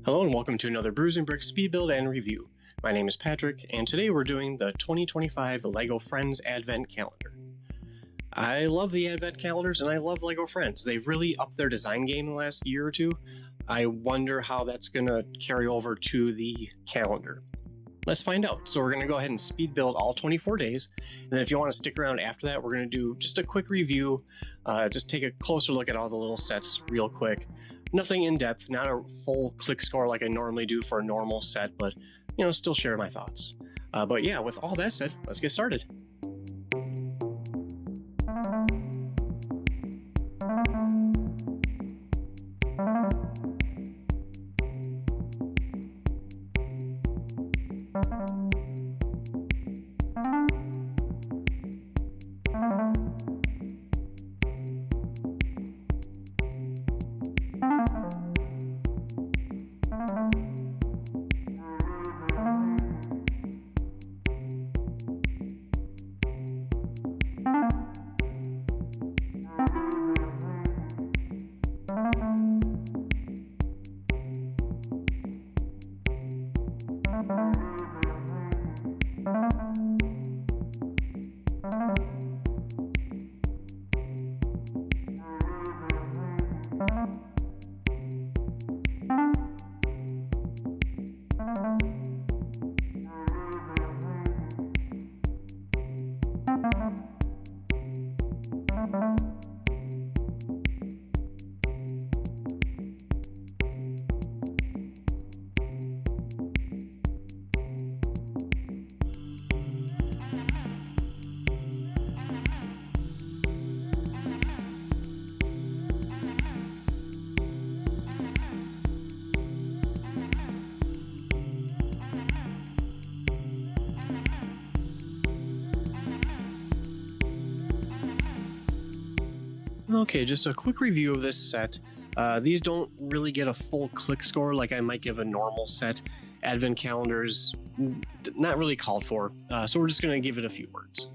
Hello and welcome to another Brews and Bricks speed build and review. My name is Patrick, and today we're doing the 2025 LEGO Friends Advent Calendar. I love the Advent calendars and I love LEGO Friends. They've really upped their design game in the last year or two. I wonder how that's going to carry over to the calendar. Let's find out. So we're going to go ahead and speed build all 24 days. And then if you want to stick around after that, we're going to do just a quick review, just take a closer look at all the little sets real quick. Nothing in depth, not a full click score like I normally do for a normal set, but still share my thoughts. But yeah, with all that said, let's get started. Okay, just a quick review of this set. These don't really get a full click score like I might give a normal set. Advent calendars, not really called for, so we're just going to give it a few words.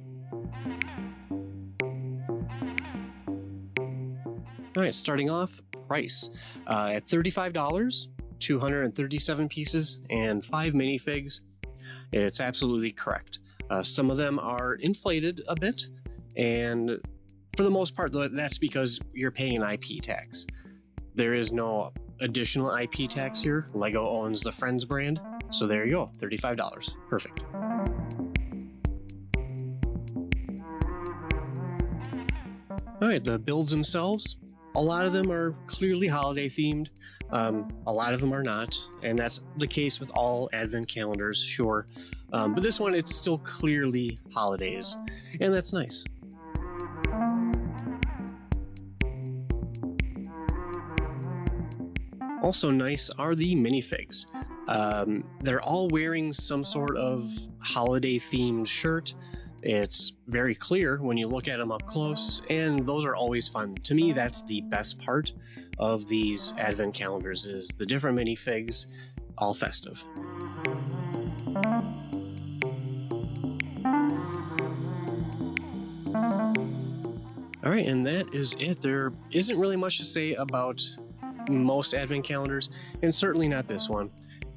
Alright, starting off, price. At $35, 237 pieces, and 5 minifigs. It's absolutely correct. Some of them are inflated a bit, and for the most part, that's because you're paying an IP tax. There is no additional IP tax here. LEGO owns the Friends brand, so there you go, $35. Perfect. All right, the builds themselves, a lot of them are clearly holiday themed. A lot of them are not, and that's the case with all Advent calendars, sure. But this one, it's still clearly holidays, and that's nice. Also nice are the minifigs. They're all wearing some sort of holiday themed shirt. It's very clear when you look at them up close, and those are always fun. To me, that's the best part of these Advent calendars, is the different minifigs, all festive. All right, and that is it. There isn't really much to say about most Advent calendars, and certainly not this one.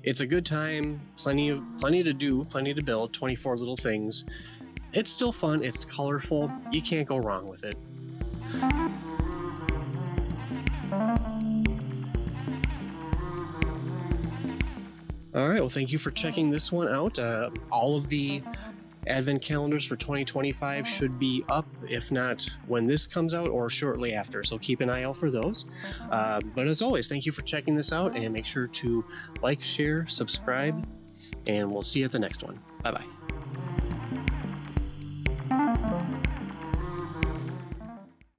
It's a good time, plenty to do, plenty to build, 24 little things. It's still fun, it's colorful, you can't go wrong with it. Alright, well, thank you for checking this one out. All of the Advent calendars for 2025 should be up, if not when this comes out or shortly after, so keep an eye out for those. But as always, thank you for checking this out, and make sure to like, share, subscribe, and we'll see you at the next one. Bye-bye.